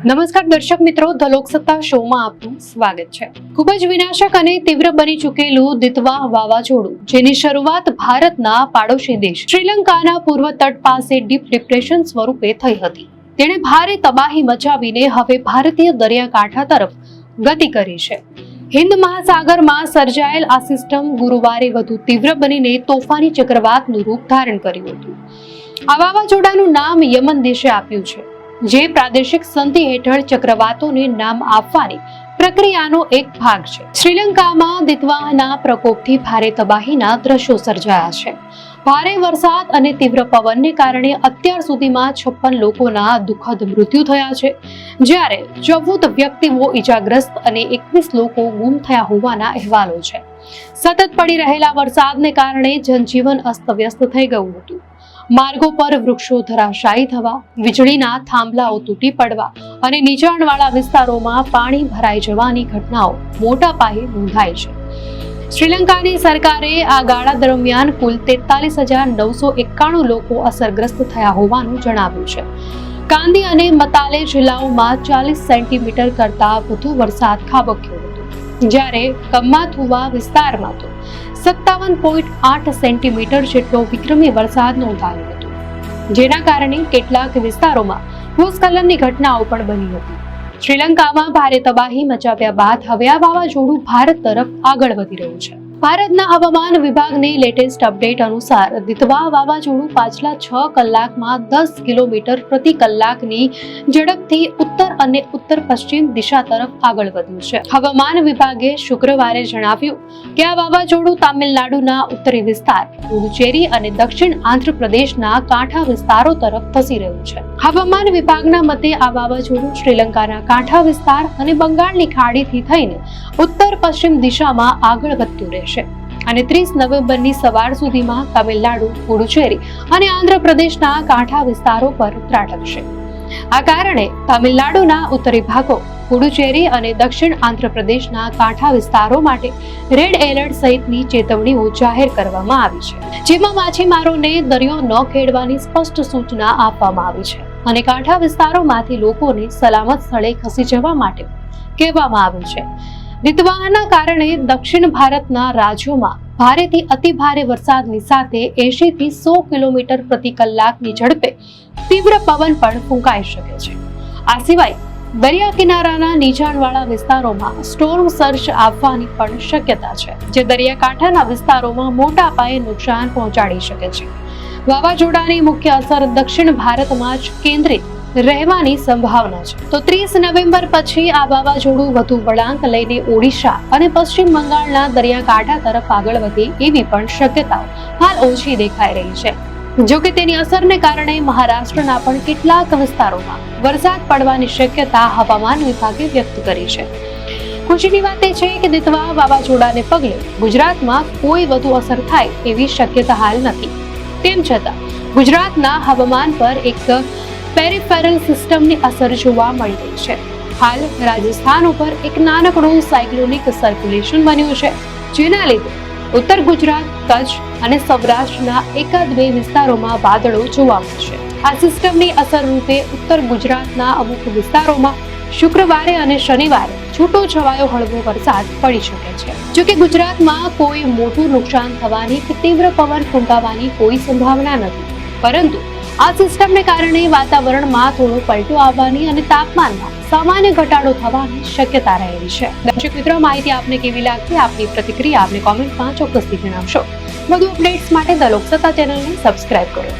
નમસ્કાર દર્શક મિત્રો, ધ લોકસત્તા શોમાં આપનું સ્વાગત છે। ખૂબ જ વિનાશક અને તીવ્ર બની ચૂકેલું દિતવા વાવાઝોડું, જેની શરૂઆત ભારતના પાડોશી દેશ શ્રીલંકાના પૂર્વ તટ પાસે ડીપ ડિપ્રેશન સ્વરૂપે થઈ હતી, તેણે ભારે તબાહી મચાવીને હવે ભારતીય દરિયાકાંઠા તરફ ગતિ કરી છે। હિન્દ મહાસાગરમાં સર્જાયેલ આ સિસ્ટમ ગુરુવારે વધુ તીવ્ર બનીને તોફાની ચક્રવાતનું રૂપ ધારણ કર્યું હતું। આ વાવાઝોડાનું નામ યમન દેશે આપ્યું છે, જે પ્રાદેશિક સંધિ હેઠળ ચક્રવાતોને નામ આપવાની પ્રક્રિયાનો એક ભાગ છે। શ્રીલંકામાં દિતવાના પ્રકોપથી ભારે તબાહીના દ્રશ્યો સર્જાયા છે। ભારે વરસાદ અને તીવ્ર પવનને કારણે અત્યાર સુધીમાં 56 લોકોના દુઃખદ મૃત્યુ થયા છે, જ્યારે 14 વ્યક્તિઓ ઈજાગ્રસ્ત અને 21 લોકો ગુમ થયા હોવાના અહેવાલો છે। સતત પડી રહેલા વરસાદને કારણે જનજીવન અસ્તવ્યસ્ત થઈ ગયું હતું। માર્ગો પર વૃક્ષો ધરાશાયી થવા, વીજળીના થાંભલાઓ તૂટી પડવા અને નીચાણવાળા વિસ્તારોમાં પાણી ભરાઈ જવાની ઘટનાઓ મોટા પાયે નોંધાઈ છે। શ્રીલંકાની સરકારે આ ગાળા દરમિયાન કુલ 43,991 લોકો અસરગ્રસ્ત થયા હોવાનું જણાવ્યું છે। કાંદી અને મતાલે જિલ્લાઓમાં 40 સેન્ટીમીટર કરતા વધુ વરસાદ ખાબક્યો હતો, જ્યારે કમ્માથુવા વિસ્તારમાં તો 57.8 સેન્ટીમીટર જેટલો વિક્રમી વરસાદ નોંધાયો હતો, જેના કારણે કેટલાક વિસ્તારોમાં ભૂસ્ખલનની ઘટનાઓ પણ બની હતી। શ્રીલંકામાં ભારે તબાહી મચાવ્યા બાદ હવે આ વાવાઝોડું ભારત તરફ આગળ વધી રહ્યું છે। ભારતના હવામાન વિભાગની લેટેસ્ટ અપડેટ અનુસાર દિતવા વાવાઝોડું પાછલા 6 કલાકમાં 10 કિલોમીટર પ્રતિ કલાકની ઝડપથી ઉત્તર અને ઉત્તર પશ્ચિમ દિશા તરફ આગળ વધ્યું છે। હવામાન વિભાગે શુક્રવારે જણાવ્યું કે આ વાવાઝોડું તામિલનાડુના ઉત્તરી વિસ્તાર, પુડુચેરી અને દક્ષિણ આંધ્રપ્રદેશના કાંઠા વિસ્તારો તરફ ધસી રહ્યું છે। હવામાન વિભાગના મતે આ વાવાઝોડું શ્રીલંકાના કાંઠા વિસ્તાર અને બંગાળની ખાડીથી થઈને ઉત્તર પશ્ચિમ દિશામાં આગળ વધતું રહેશે અને 30 નવેમ્બરની સવાર સુધીમાં તમિલનાડુ, પુડુચેરી અને આંધ્રપ્રદેશના કાંઠા વિસ્તારો પર ત્રાટકશે। આ કારણે તમિલનાડુના ઉત્તરી ભાગો, પુડુચેરી અને દક્ષિણ આંધ્રપ્રદેશના કાંઠા વિસ્તારો માટે રેડ એલર્ટ સહિતની ચેતવણીઓ જાહેર કરવામાં આવી છે, જેમાં માછીમારોને દરિયો ન ખેડવાની સ્પષ્ટ સૂચના આપવામાં આવી છે અને કાંઠા વિસ્તારોમાંથી લોકોને સલામત સ્થળે ખસી જવા માટે કહેવામાં આવ્યું છે। દિતવાના કારણે દક્ષિણ ભારતના રાજ્યોમાં ભારેથી અતિ ભારે વરસાદની સાથે 80 થી 100 કિલોમીટર પ્રતિ કલાકની ઝડપે તીવ્ર પવન પણ ફૂંકાઈ શકે છે। આ સિવાય દરિયા કિનારાના નીચાણવાળા વિસ્તારોમાં સ્ટોર્મ સર્જ આવવાની પણ શક્યતા છે, જે દરિયાકાંઠાના વિસ્તારોમાં મોટા પાયે નુકસાન પહોંચાડી શકે છે। વાવાઝોડાની મુખ્ય અસર દક્ષિણ ભારતમાં જ કેન્દ્રિત રહેવાની સંભાવના છે, તો 30 નવેમ્બર પછી આ વાવાઝોડું વધુ વળાંક લઈને ઓડિશા અને પશ્ચિમ બંગાળના દરિયાકાંઠા તરફ આગળ વધે એવી પણ શક્યતાઓ હાલ ઓછી દેખાઈ રહી છે। જો કે તેની અસરને કારણે મહારાષ્ટ્રના પણ કેટલાક વિસ્તારોમાં વરસાદ પડવાની શક્યતા હવામાન વિભાગે વ્યક્ત કરી છે। ખુશીની વાત એ છે કે દિતવા વાવાઝોડાને પગલે ગુજરાતમાં કોઈ વધુ અસર થાય એવી શક્યતા હાલ નથી। તેમ છતાં ગુજરાતના હવામાન પર એક પેરિફેરલ સિસ્ટમની અસર જોવા મળી રહી છે। હાલ રાજસ્થાન ઉપર એક નાનકડું સાયક્લોનિક સર્ક્યુલેશન બન્યું છે, જેના લીધે ઉત્તર ગુજરાત, કચ્છ અને સૌરાષ્ટ્રના 1-2 વિસ્તારોમાં વાદળો જોવા મળશે। આ સિસ્ટમની અસર રૂપે ઉત્તર ગુજરાતના અમુક વિસ્તારોમાં શુક્રવારે અને શનિવારે છૂટો છવાયો હળવો વરસાદ પડી શકે છે। જો કે ગુજરાતમાં કોઈ મોટું નુકસાન થવાની કે તીવ્ર પવન ફૂંકાવાની કોઈ સંભાવના નથી, પરંતુ આ સિસ્ટમને કારણે વાતાવરણમાં થોડો પલટો આવવાની અને તાપમાનમાં સામાન્ય ઘટાડો થવાની શક્યતા રહેલી છે। દર્શક મિત્રો, માહિતી આપને કેવી લાગી? આપની પ્રતિક્રિયા આપને કોમેન્ટમાં ચોક્કસથી જણાવશો। વધુ અપડેટ્સ માટે ધ લોકસત્તા ચેનલને સબસ્ક્રાઇબ કરો।